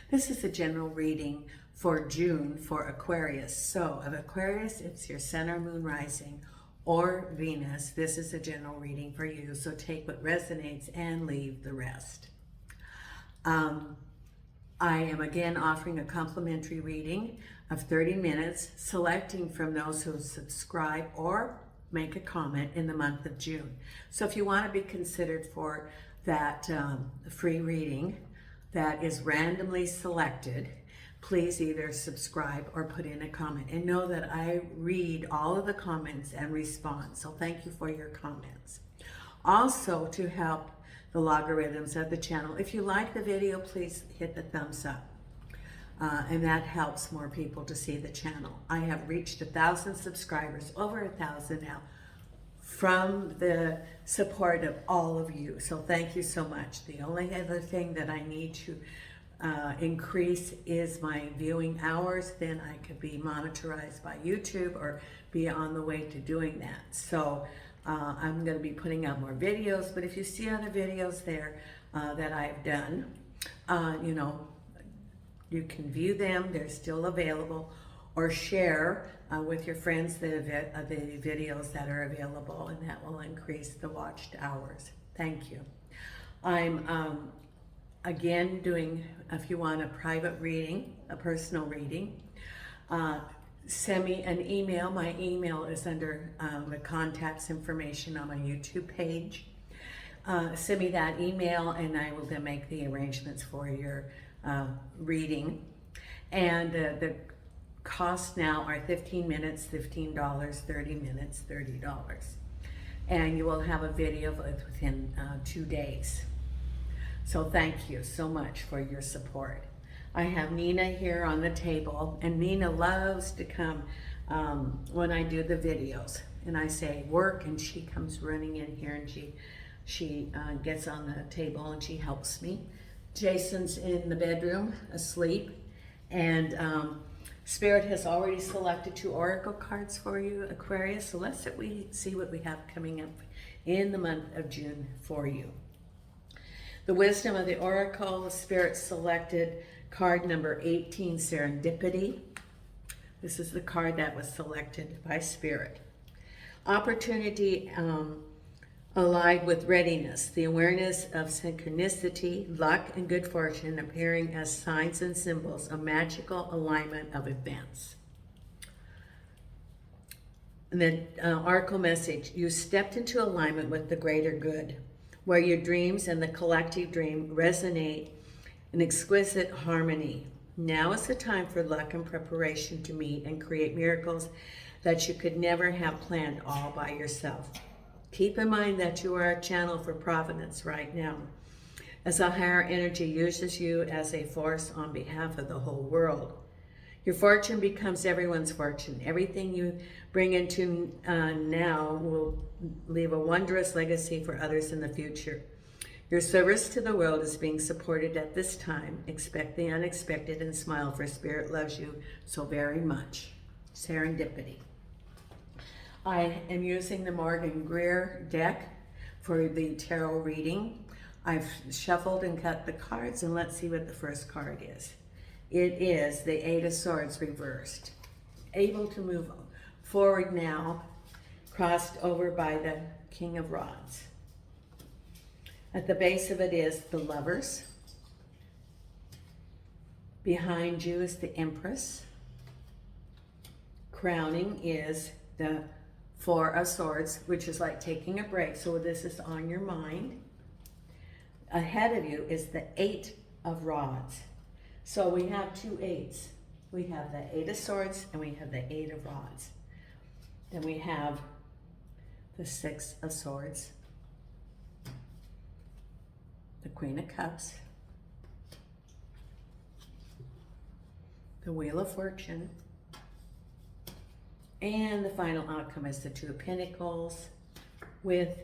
This is a general reading for June for Aquarius. So of Aquarius, it's your Sun or Moon rising or Venus. This is a general reading for you. So take what resonates and leave the rest. I am again offering a complimentary reading of 30 minutes, selecting from those who subscribe or make a comment in the month of June. So if you want to be considered for that free reading that is randomly selected, please either subscribe or put in a comment. And know that I read all of the comments and respond. So thank you for your comments. Also, to help the logarithms of the channel, if you like the video, please hit the thumbs up. And that helps more people to see the channel. I have reached 1,000 subscribers, over 1,000 now, from the support of all of you. So thank you so much. The only other thing that I need to increase is my viewing hours. Then I could be monetized by YouTube or be on the way to doing that. So I'm going to be putting out more videos. But if you see other videos there that I've done, you know, you can view them. They're still available, or share with your friends the videos that are available, and that will increase the watched hours. Thank you. I'm again doing, if you want a private reading, a personal reading, send me an email. My email is under the contacts information on my YouTube page. Send me that email and I will then make the arrangements for your reading. And the costs now are 15 minutes, $15, 30 minutes, $30. And you will have a video within 2 days. So thank you so much for your support. I have Nina here on the table, and Nina loves to come when I do the videos. And I say work, and she comes running in here, and she gets on the table and she helps me. Jason's in the bedroom asleep, and Spirit has already selected 2 oracle cards for you, Aquarius. So let's see what we have coming up in the month of June for you. The wisdom of the oracle, Spirit selected card number 18, Serendipity. This is the card that was selected by Spirit. Opportunity allied with readiness, the awareness of synchronicity, luck, and good fortune appearing as signs and symbols of magical alignment of events. And then oracle message, you stepped into alignment with the greater good, where your dreams and the collective dream resonate in exquisite harmony. Now is the time for luck and preparation to meet and create miracles that you could never have planned all by yourself. Keep in mind that you are a channel for providence right now, as a higher energy uses you as a force on behalf of the whole world. Your fortune becomes everyone's fortune. Everything you bring into now will leave a wondrous legacy for others in the future. Your service to the world is being supported at this time. Expect the unexpected and smile, for Spirit loves you so very much. Serendipity. I am using the Morgan Greer deck for the tarot reading. I've shuffled and cut the cards, and let's see what the first card is. It is the 8 of Swords reversed. Able to move forward now, crossed over by the King of Rods. At the base of it is the Lovers. Behind you is the Empress. Crowning is the 4 of Swords, which is like taking a break. So this is on your mind. Ahead of you is the 8 of Rods. So we have 2 8s. We have the 8 of Swords and we have the 8 of Rods. Then we have the 6 of Swords, the Queen of Cups, the Wheel of Fortune, and the final outcome is the 2 of Pentacles with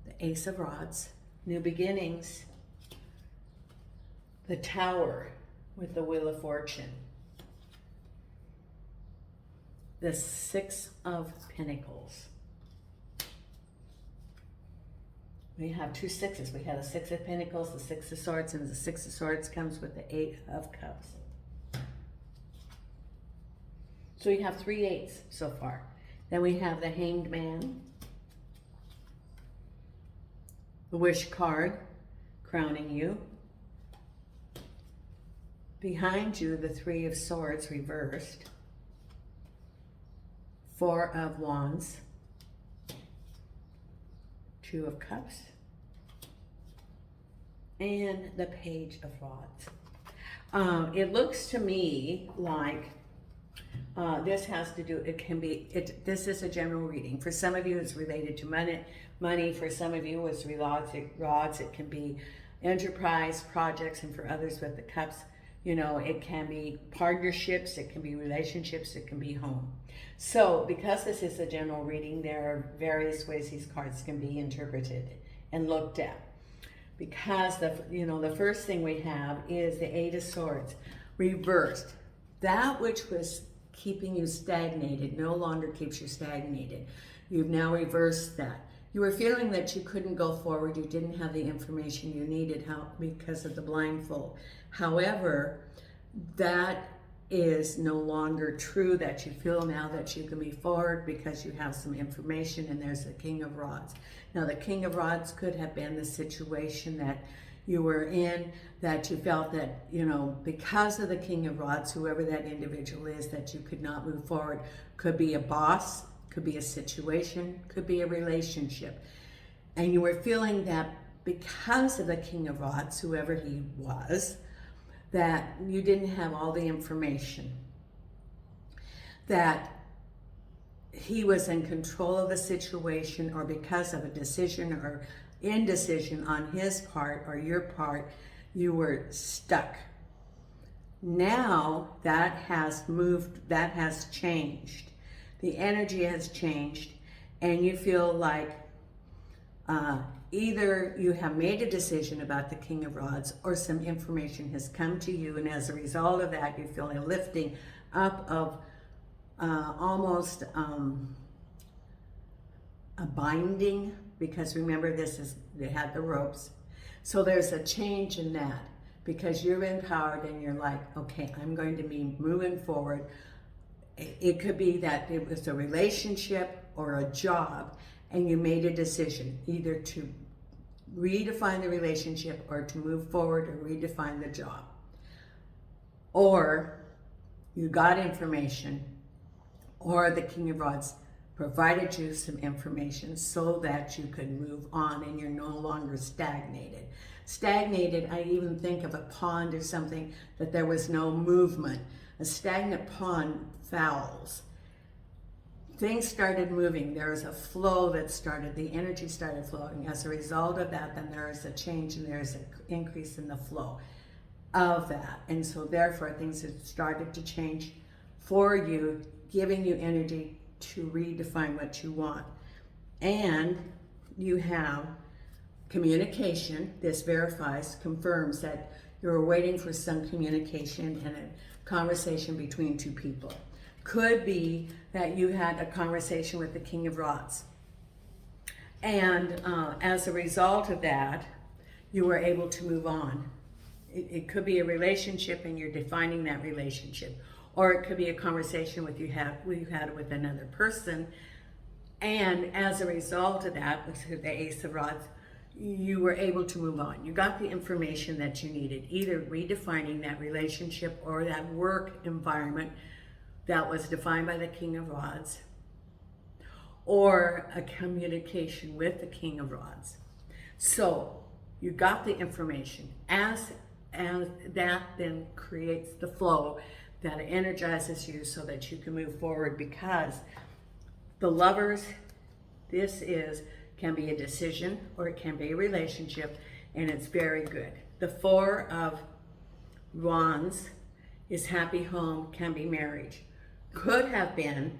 the Ace of Rods, New Beginnings, the Tower with the Wheel of Fortune, the 6 of Pentacles, We have 2 sixes. We have the 6 of Pentacles, the 6 of Swords, and the 6 of Swords comes with the 8 of Cups. So we have 3 8s so far. Then we have the Hanged Man, the Wish card, crowning you. Behind you, the 3 of Swords reversed, 4 of Wands, 2 of Cups, and the Page of Rods. It looks to me like this has to do, this is a general reading. For some of you, it's related to money. For some of you, it's rods. It can be enterprise, projects, and for others with the cups, you know, it can be partnerships, it can be relationships, it can be home. So because this is a general reading, there are various ways these cards can be interpreted and looked at. Because the first thing we have is the 8 of Swords reversed. That which was keeping you stagnated no longer keeps you stagnated. You've now reversed that. You were feeling that you couldn't go forward. You didn't have the information you needed because of the blindfold. However, that is no longer true, that you feel now that you can be forward because you have some information, and there's the King of Rods. Now, the King of Rods could have been the situation that you were in, that you felt that, you know, because of the King of Rods, whoever that individual is, that you could not move forward. Could be a boss, could be a situation, could be a relationship. And you were feeling that because of the King of Rods, whoever he was, that you didn't have all the information, that he was in control of the situation, or because of a decision or indecision on his part or your part, you were stuck. Now that has moved, that has changed. The energy has changed, and you feel like either you have made a decision about the King of Rods, or some information has come to you, and as a result of that, you feel a lifting up of almost a binding, because remember, they had the ropes. So there's a change in that, because you're empowered and you're like, okay, I'm going to be moving forward. It could be that it was a relationship or a job, and you made a decision either to redefine the relationship or to move forward or redefine the job. Or you got information, or the King of Rods provided you some information so that you could move on and you're no longer stagnated. Stagnated, I even think of a pond or something, that there was no movement. A stagnant pond fouls. Things started moving. There was a flow that started, the energy started flowing. As a result of that, then there is a change and there is an increase in the flow of that. And so therefore things have started to change for you, giving you energy to redefine what you want. And you have communication. This verifies, confirms that you're waiting for some communication and a conversation between two people. Could be that you had a conversation with the King of Rods, and as a result of that, you were able to move on. It could be a relationship and you're defining that relationship, or it could be a conversation you had with another person, and as a result of that, with the Ace of Rods, you were able to move on. You got the information that you needed, either redefining that relationship or that work environment that was defined by the King of Rods, or a communication with the King of Rods. So you got the information, as that then creates the flow that energizes you so that you can move forward, because the Lovers, can be a decision or it can be a relationship, and it's very good. The Four of Wands is happy home, can be marriage. Could have been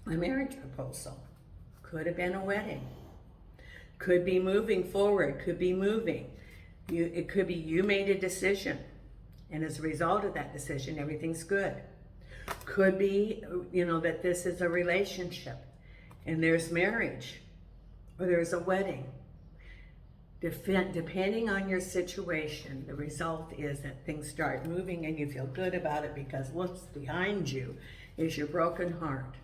a marriage proposal. Could have been a wedding. Could be moving forward, could be moving. It could be you made a decision, and as a result of that decision, everything's good. Could be, that this is a relationship and there's marriage, or there's a wedding. Depending on your situation, the result is that things start moving and you feel good about it, because what's behind you is your broken heart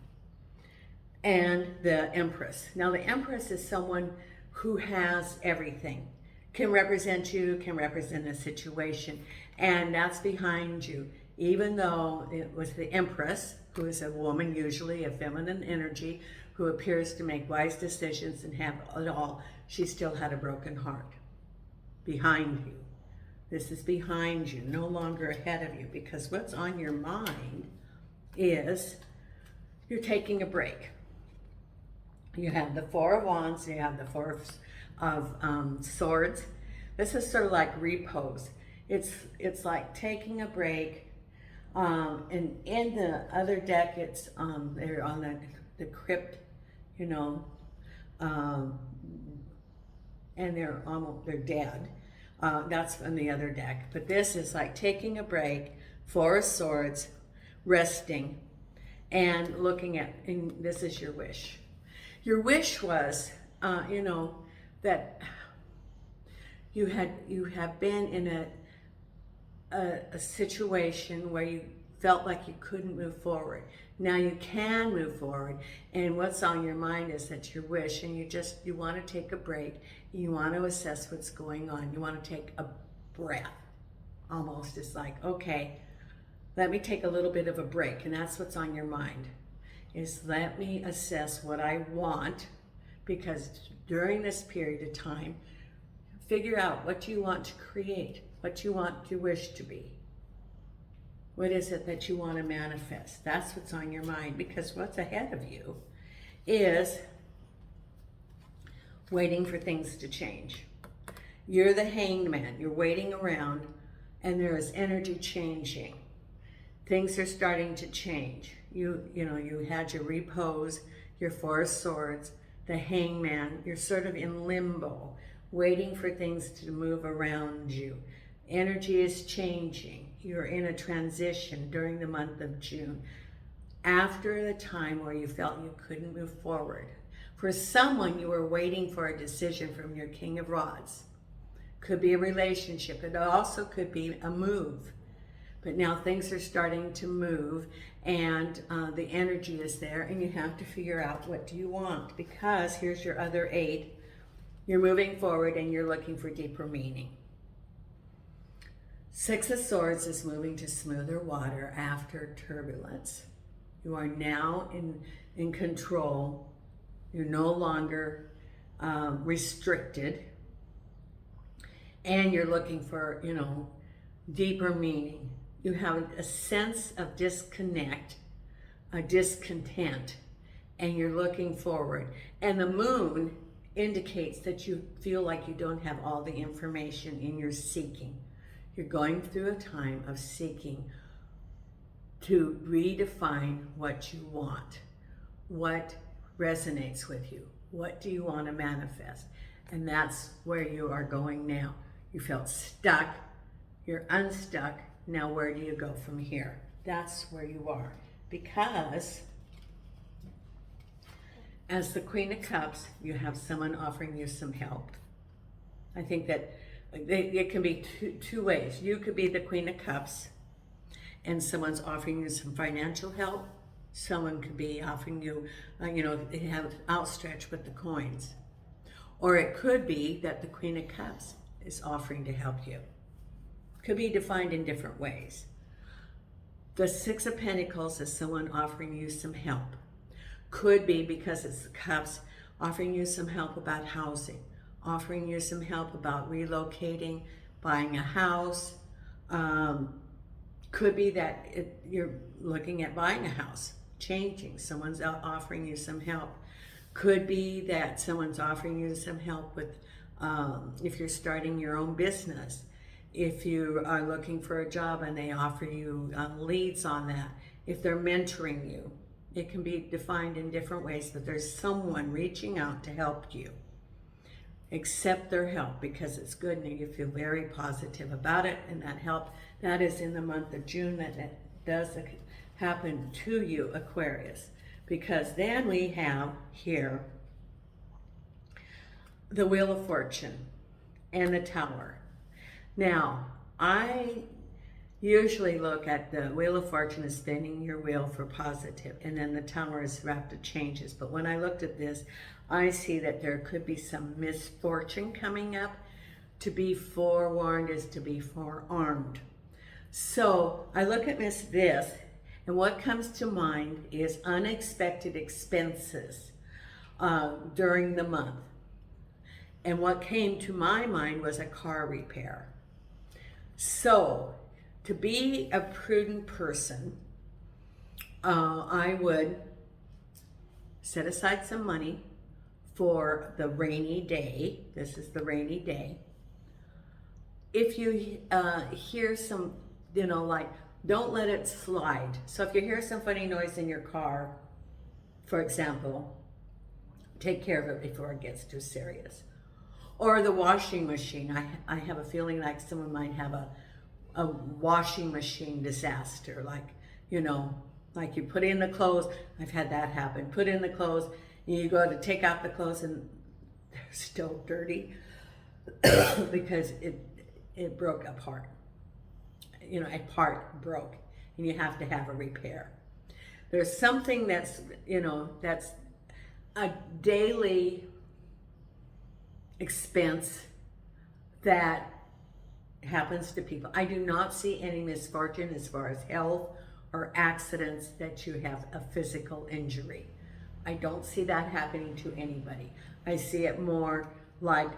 and the Empress. Now the Empress is someone who has everything, can represent you, can represent a situation, and that's behind you. Even though it was the Empress, who is a woman, usually a feminine energy, who appears to make wise decisions and have it all, she still had a broken heart behind you. This is behind you, no longer ahead of you, because what's on your mind is you're taking a break. You have the Four of Wands, you have the Four of Swords. This is sort of like repose. It's like taking a break. And in the other deck, it's they're on the crypt, you know, and they're dead. That's on the other deck. But this is like taking a break, Four of Swords, resting, and looking at, and this is your wish. Your wish was, you know, that you have been in a situation where you felt like you couldn't move forward. Now you can move forward, and what's on your mind is that your wish, and you want to take a break. You want to assess what's going on. You want to take a breath. Almost, it's like, okay, let me take a little bit of a break, and that's what's on your mind. Is let me assess what I want, because during this period of time, figure out what you want to create, what you want your wish to be. What is it that you want to manifest? That's what's on your mind, because what's ahead of you is waiting for things to change. You're the hanged man. You're waiting around, and there is energy changing. Things are starting to change. You know, you had your repose, your Four of Swords, the hangman. You're sort of in limbo, waiting for things to move around you. Energy is changing. You're in a transition during the month of June, after the time where you felt you couldn't move forward. For someone, you were waiting for a decision from your King of Rods. Could be a relationship. It also could be a move. But now things are starting to move, and the energy is there, and you have to figure out, what do you want? Because here's your other 8. You're moving forward, and you're looking for deeper meaning. Six of Swords is moving to smoother water after turbulence. You are now in control. You're no longer restricted. And you're looking for, you know, deeper meaning. You have a sense of disconnect, a discontent, and you're looking forward. And the moon indicates that you feel like you don't have all the information in your seeking. You're going through a time of seeking to redefine what you want, what resonates with you, what do you want to manifest? And that's where you are going now. You felt stuck, you're unstuck, now where do you go from here? That's where you are, because as the Queen of Cups, you have someone offering you some help. I think that it can be two ways. You could be the Queen of Cups and someone's offering you some financial help. Someone could be offering you, you know, they have outstretched with the coins. Or it could be that the Queen of Cups is offering to help you. Could be defined in different ways. The Six of Pentacles is someone offering you some help. Could be, because it's the Cups, offering you some help about housing, offering you some help about relocating, buying a house. Could be that you're looking at buying a house, changing. Someone's offering you some help. Could be that someone's offering you some help with, if you're starting your own business. If you are looking for a job and they offer you leads on that. If they're mentoring you. It can be defined in different ways, but there's someone reaching out to help you. Accept their help, because it's good and you feel very positive about it, and that help, that is in the month of June that does happen to you, Aquarius. Because then we have here the Wheel of Fortune. and the Tower. Now, I usually look at the Wheel of Fortune as spinning your wheel for positive, and then the Tower is rapid changes. But when I looked at this, I see that there could be some misfortune coming up. To be forewarned is to be forearmed. So I look at this, and what comes to mind is unexpected expenses during the month. And what came to my mind was a car repair. So, to be a prudent person, I would set aside some money for the rainy day. This is the rainy day. If you hear some, like, don't let it slide. So if you hear some funny noise in your car, for example, take care of it before it gets too serious. Or the washing machine. I have a feeling like someone might have a washing machine disaster. Like, like you put in the clothes. I've had that happen. Put in the clothes, and you go to take out the clothes, and they're still dirty because it broke apart. A part broke, and you have to have a repair. There's something that's, that's a daily expense that happens to people. I do not see any misfortune as far as health or accidents that you have a physical injury. I don't see that happening to anybody. I see it more like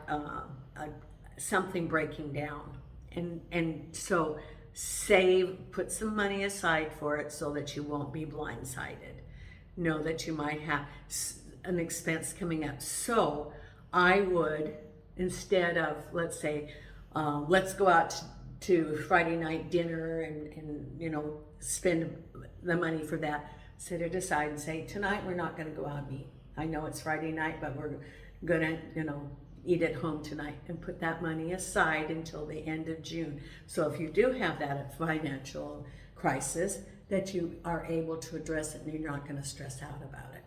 something breaking down. And so put some money aside for it so that you won't be blindsided. Know that you might have an expense coming up. So I would, instead of, let's say, let's go out to Friday night dinner and spend the money for that, set it aside and say, tonight we're not going to go out and eat. I know it's Friday night, but we're going to, eat at home tonight, and put that money aside until the end of June. So if you do have that financial crisis, that you are able to address it and you're not going to stress out about it.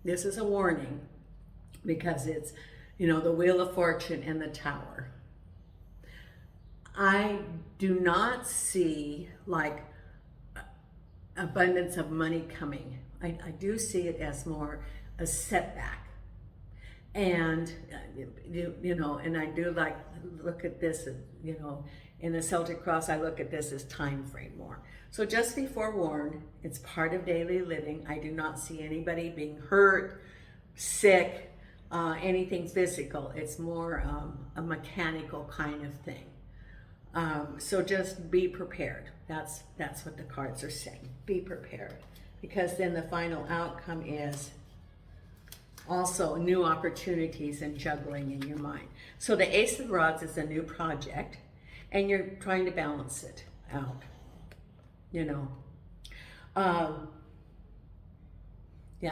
This is a warning because it's, the Wheel of Fortune and the Tower. I do not see like abundance of money coming. I do see it as more a setback. And, and I do look at this, in the Celtic Cross, I look at this as time frame more. So just be forewarned, it's part of daily living. I do not see anybody being hurt, sick, anything physical. It's more a mechanical kind of thing. So just be prepared. That's what the cards are saying. Be prepared. Because then the final outcome is also new opportunities and juggling in your mind. So the Ace of Rods is a new project, and you're trying to balance it out. Yeah,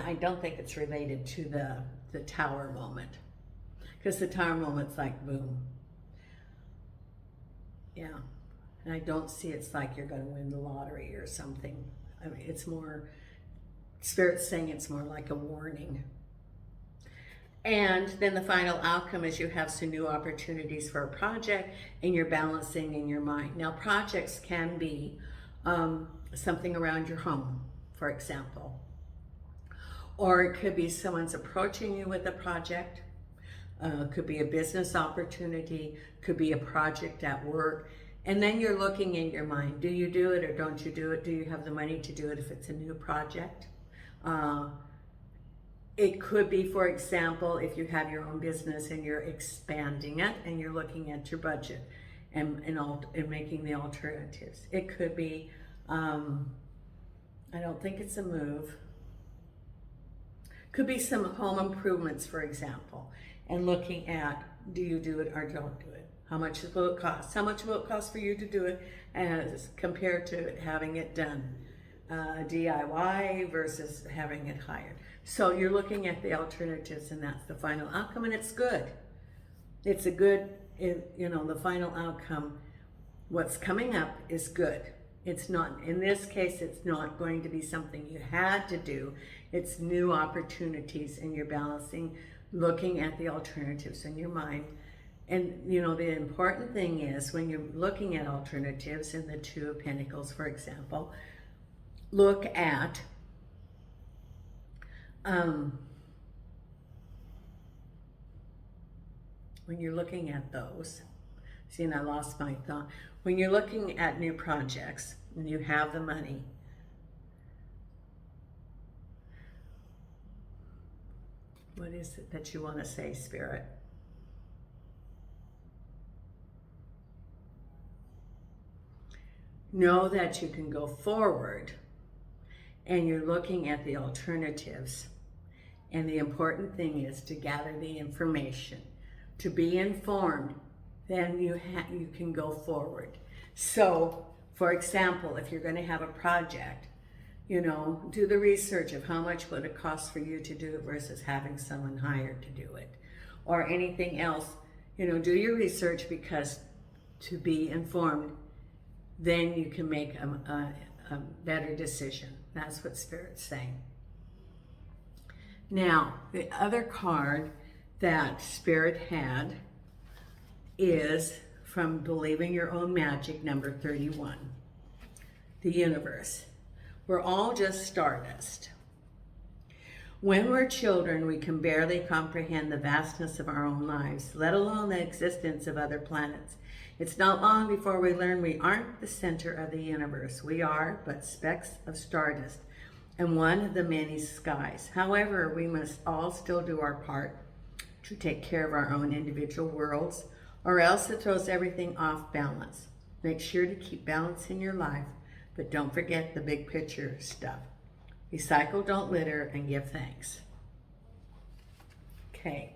I don't think it's related to the Tower moment, because the Tower moment's like boom. Yeah, and I don't see it's like you're going to win the lottery or something. I mean, it's more, Spirit's saying it's more like a warning. And then the final outcome is you have some new opportunities for a project, and you're balancing in your mind. Now, projects can be something around your home, for example. Or it could be someone's approaching you with a project. Could be a business opportunity, could be a project at work. And then you're looking in your mind, do you do it or don't you do it? Do you have the money to do it if it's a new project? It could be, for example, if you have your own business and you're expanding it and you're looking at your budget and making the alternatives. It could be, I don't think it's a move. Could be some home improvements, for example, and looking at, do you do it or don't do it? How much will it cost? How much will it cost for you to do it as compared to having it done? DIY versus having it hired. So you're looking at the alternatives, and that's the final outcome, and it's good. It's a good, the final outcome, what's coming up is good. It's not, in this case, it's not going to be something you had to do. It's new opportunities, and you're balancing, looking at the alternatives in your mind, And, you know, the important thing is when you're looking at alternatives in the Two of Pentacles, for example, look at when you're looking at those, see, and I lost my thought. When you're looking at new projects and you have the money, what is it that you want to say, Spirit? Know that you can go forward and you're looking at the alternatives. And the important thing is to gather the information, to be informed, then you can go forward. So, for example, if you're going to have a project, you know, do the research of how much would it cost for you to do it versus having someone hired to do it. Or anything else, you know, do your research, because to be informed, then you can make a better decision. That's what Spirit's saying. Now, the other card that Spirit had is from Believing Your Own Magic, number 31. The universe. We're all just stardust. When we're children, we can barely comprehend the vastness of our own lives, let alone the existence of other planets. It's not long before we learn we aren't the center of the universe. We are but specks of stardust and one of the many skies. However, we must all still do our part to take care of our own individual worlds, or else it throws everything off balance. Make sure to keep balance in your life, but don't forget the big picture stuff. Recycle, don't litter, and give thanks. Okay.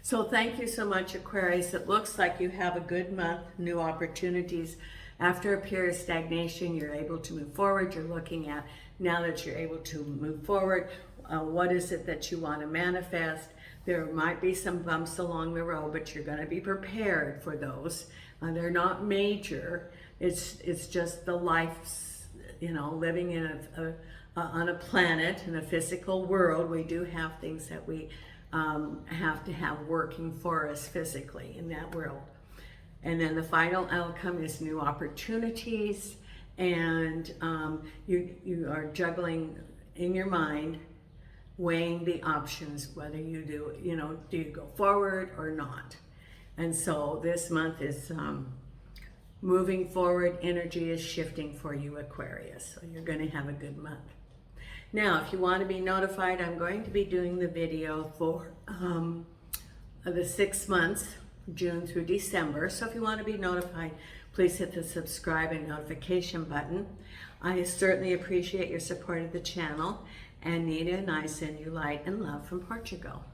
So thank you so much, Aquarius. It looks like you have a good month, new opportunities. After a period of stagnation, you're able to move forward. You're looking at, now that you're able to move forward, what is it that you want to manifest? There might be some bumps along the road, but you're going to be prepared for those. They're not major. It's just the life, you know, living in on a planet, in a physical world. We do have things that we have to have working for us physically in that world. And then the final outcome is new opportunities, and you are juggling in your mind, weighing the options, whether you do you go forward or not. And so this month is moving forward. Energy is shifting for you, Aquarius. So you're going to have a good month. Now, if you want to be notified, I'm going to be doing the video for the 6 months, June through December. So if you want to be notified, please hit the subscribe and notification button. I certainly appreciate your support of the channel. And Nita and I send you light and love from Portugal.